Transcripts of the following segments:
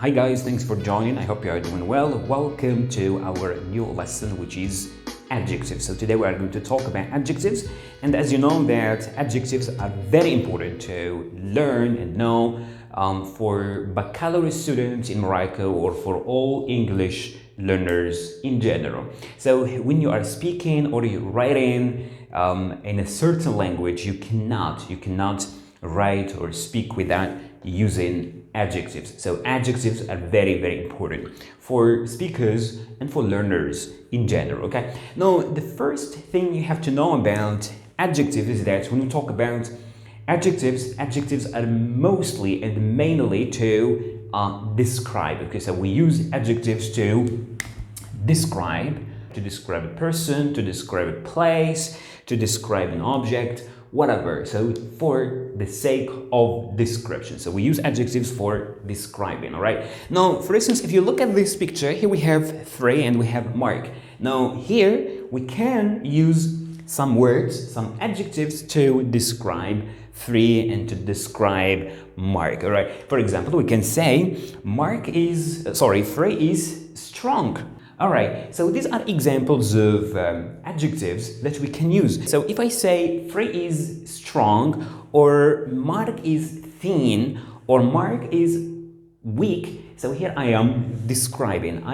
Hi guys, thanks for joining. I hope you are doing well. Welcome to our new lesson, which is adjectives. So today we are going to talk about adjectives, and as you know that adjectives are very important to learn and know for baccalaureate students in Morocco or for all English learners in general. So when you are speaking or you're writing in a certain language, you cannot write or speak without using adjectives. So adjectives are very important for speakers and for learners in general, okay? Now, the first thing you have to know about adjectives is that when we talk about adjectives are mostly and mainly to describe, okay? So we use adjectives to describe a person, to describe a place, to describe an object, whatever. So for the sake of description. So we use adjectives for describing, all right? Now, for instance, if you look at this picture, here we have three and we have Mark. Now, here we can use some words, some adjectives to describe three and to describe Mark, all right? For example, we can say Frey is strong. All right, so these are examples of adjectives that we can use. So if I say Frey is strong, or Mark is thin, or Mark is weak, so here I am describing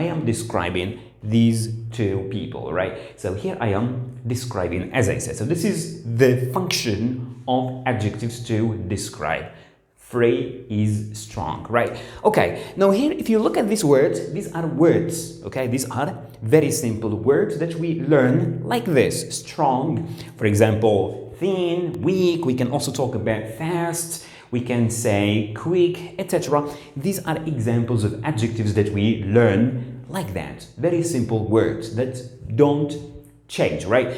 these two people, right? So here I am describing, as I said. So this is the function of adjectives to describe. Frey is strong, right? Okay, now here, if you look at these words, these are words, okay? These are very simple words that we learn like this. Strong, for example, thin, weak. We can also talk about fast. We can say quick, etc. These are examples of adjectives that we learn like that. Very simple words that don't change, right?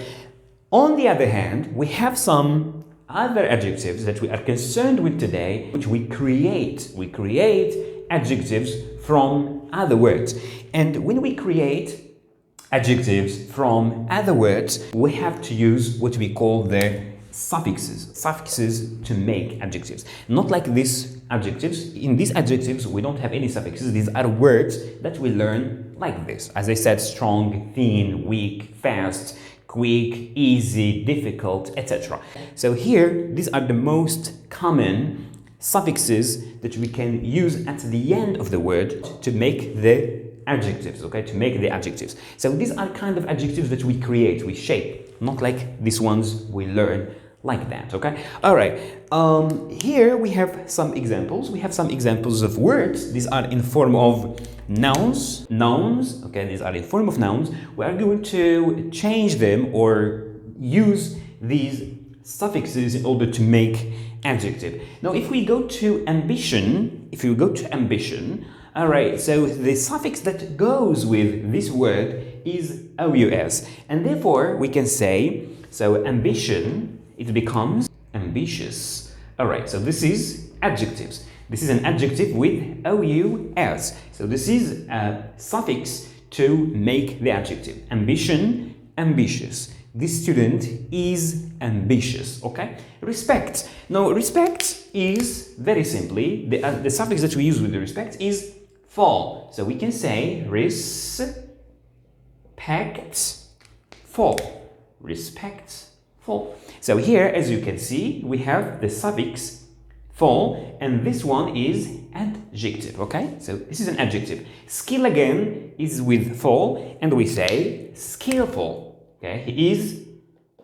On the other hand, we have some other adjectives that we are concerned with today, which we create. We create adjectives from other words. And when we create adjectives from other words, we have to use what we call the suffixes to make adjectives. Not like these adjectives. In these adjectives, we don't have any suffixes. These are words that we learn like this. As I said, strong, thin, weak, fast, quick, easy, difficult, etc. So here, these are the most common suffixes that we can use at the end of the word to make the adjectives, okay? To make the adjectives. So these are kind of adjectives that we create, we shape, not like these ones we learn like that, okay? All right, here we have some examples. We have some examples of words. These are in form of nouns, okay? These are in form of nouns. We are going to change them or use these suffixes in order to make adjective. Now, if we go to ambition, all right, so the suffix that goes with this word is ous, and therefore we can say, so ambition, it becomes ambitious. All right, so this is adjectives. This is an adjective with ous. So this is a suffix to make the adjective. Ambition, ambitious. This student is ambitious, okay? Respect. Now, respect is very simply, the suffix that we use with the respect is for. So we can say respect for. Respect for. So here, as you can see, we have the suffix for, and this one is adjective, okay? So this is an adjective. Skill again is with for, and we say skillful. Okay, he is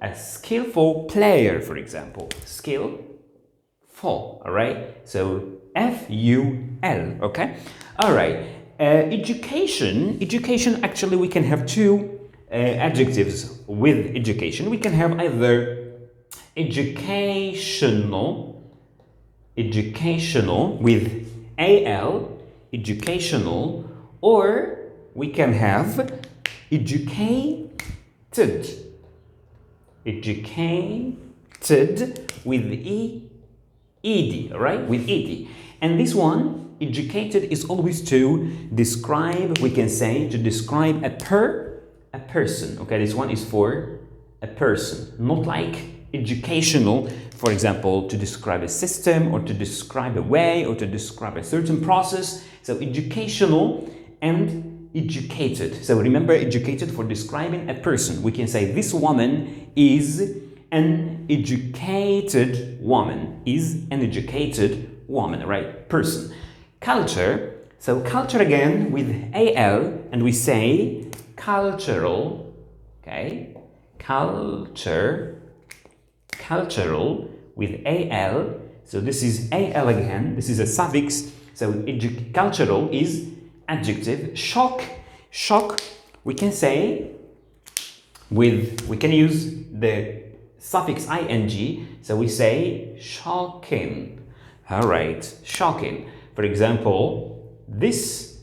a skillful player, for example. Skillful, all right? So F-U-L, okay? All right. Education, actually we can have two adjectives with education. We can have either educational with AL, educational, or we can have educated with ed, right? With ed. And this one, educated, is always to describe, we can say, to describe a person. Okay, this one is for a person, not like educational, for example, to describe a system or to describe a way or to describe a certain process. So educational and educated. So remember, educated for describing a person. We can say this woman is an educated woman, is an educated woman, right? Person. Culture. So culture again with AL, and we say cultural, okay? Culture, cultural with AL. So this is AL again, this is a suffix. So cultural is adjective. Shock, shock, we can say we can use the suffix ing, so we say shocking. All right, shocking. For example, this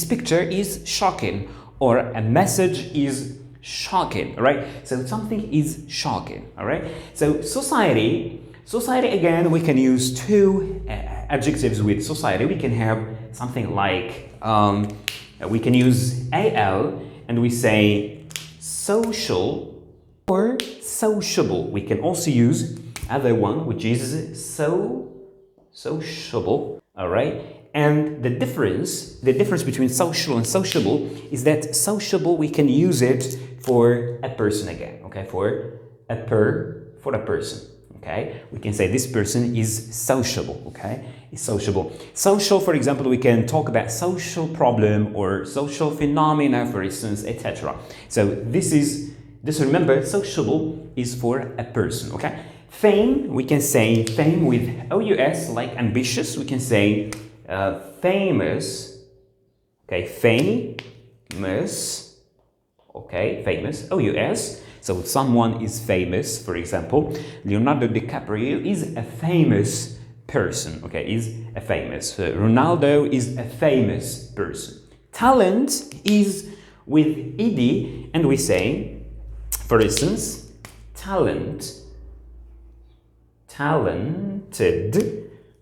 picture is shocking, or a message is shocking, right? So something is shocking, all right? So society again, we can use two adjectives with society. We can have something like, we can use AL and we say social or sociable. We can also use other one, which is sociable, all right? And the difference between social and sociable is that sociable, we can use it for a person again, okay? For a person, okay? We can say this person is sociable, okay? Is sociable. Social, for example, we can talk about social problem or social phenomena, for instance, etc. So remember, sociable is for a person, okay? Fame, we can say fame with OUS, like ambitious. We can say famous, okay, famous, okay, famous, OUS. So someone is famous, for example, Leonardo DiCaprio is a famous person, okay, is a famous. Ronaldo is a famous person. Talent is with ed, and we say, for instance, talented,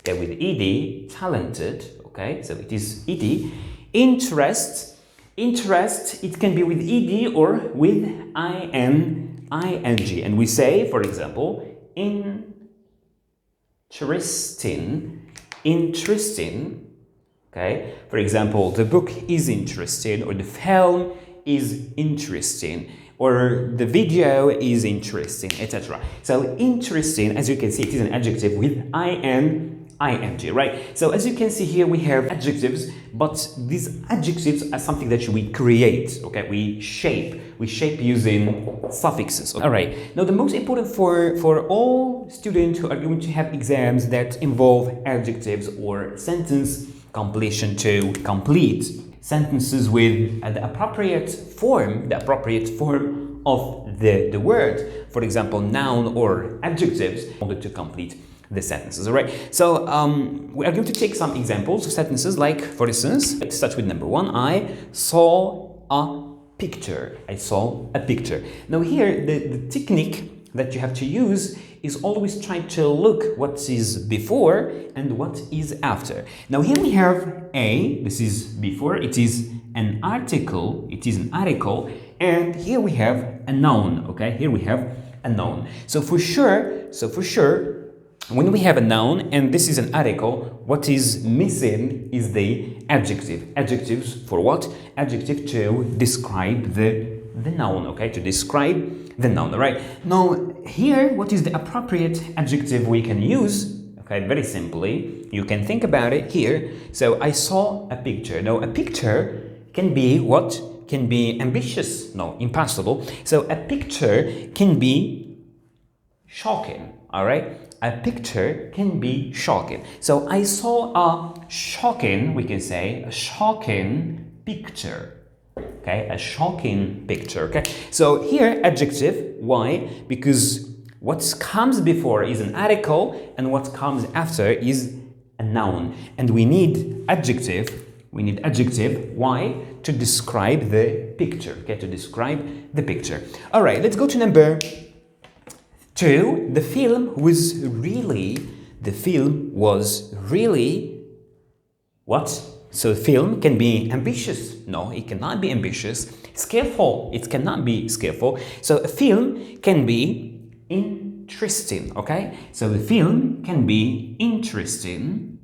okay, with ed, talented, okay, so it is ed. Interest, it can be with ed or with ing, and we say, for example, interesting, okay, for example, the book is interesting, or the film is interesting, or the video is interesting, etc. So interesting, as you can see, it is an adjective with ing, right? So as you can see here, we have adjectives, but these adjectives are something that we create, okay? We shape using suffixes. All right, now the most important for all students who are going to have exams that involve adjectives or sentence completion, to complete sentences with the appropriate form of the word, for example, noun or adjectives, in order to complete the sentences. All right, so we are going to take some examples of sentences, like, for instance, let's start with number one. I saw a picture. Now here, the technique that you have to use is always try to look what is before and what is after. Now here we have a, this is before, it is an article, and here we have a noun, okay? Here we have a noun. So for sure, when we have a noun and this is an article, what is missing is the adjective. Adjectives for what? Adjective to describe the noun, okay? To describe the noun, right? Now, here, what is the appropriate adjective we can use? Okay, very simply, you can think about it here. So, I saw a picture. Now, a picture can be what? Can be ambitious. No, impossible. So, a picture can be shocking, all right? A picture can be shocking. So, I saw a shocking, we can say, a shocking picture. Okay, a shocking picture, okay? So here, adjective, why? Because what comes before is an article and what comes after is a noun. And we need adjective, why? To describe the picture, okay? To describe the picture. All right, let's go to number two. The film was really, what? So film can be ambitious. No, it cannot be ambitious. Skillful. It cannot be skillful. So a film can be interesting. interesting, okay? So the film can be interesting,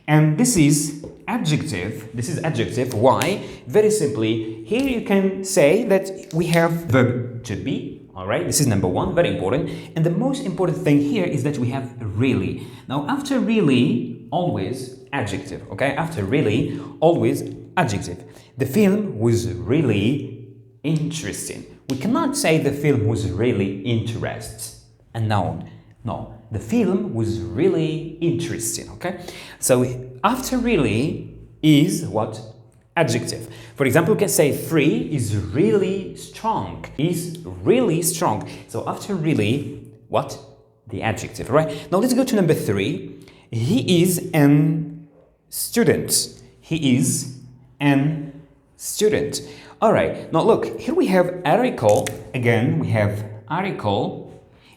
and this is adjective. Why? Very simply, here you can say that we have verb to be, all right? This is number one, very important. And the most important thing here is that we have really. Now, after really, always adjective, okay? After really, always adjective. The film was really interesting. We cannot say the film was really interesting. A noun. No, the film was really interesting, okay? So after really is what? Adjective. For example, we can say 3 is really strong. So after really, what? The adjective, right? Now let's go to number 3. He is an student. All right, now look, here we have article. Again, we have article.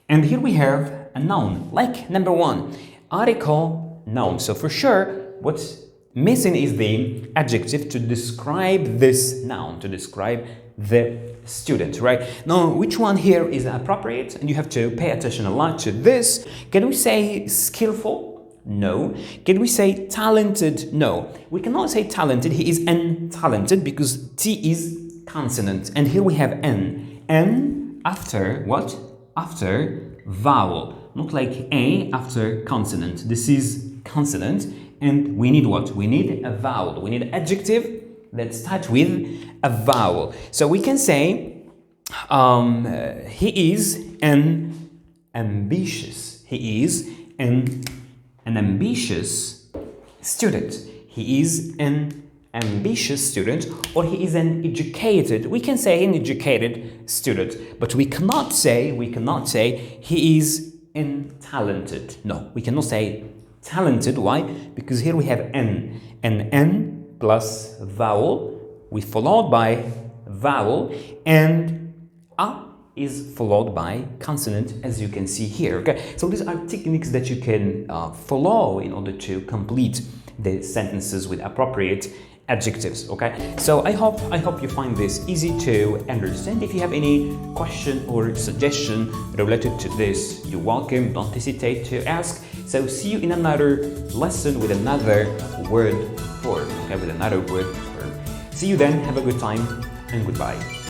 And here we have a noun, like number 1, article, noun. So for sure, what's missing is the adjective to describe this noun, to describe the student, right? Now, which one here is appropriate? And you have to pay attention a lot to this. Can we say skillful? No. Can we say talented? No. We cannot say talented. He is untalented because T is consonant. And here we have N. N after what? After vowel. Not like A after consonant. This is consonant. And we need what? We need a vowel. We need an adjective that starts with a vowel. So we can say he is an ambitious. He is an ambitious student. He is an ambitious student, or he is an educated. We can say an educated student, but we cannot say he is talented. No, we cannot say talented. Why? Because here we have N. And N plus vowel, we followed by vowel, and A is followed by consonant, as you can see here. Okay, so these are techniques that you can follow in order to complete the sentences with appropriate adjectives. Okay, so I hope you find this easy to understand. If you have any question or suggestion related to this, you're welcome. Don't hesitate to ask. So see you in another lesson with another word form. Okay, with another word form. See you then. Have a good time and goodbye.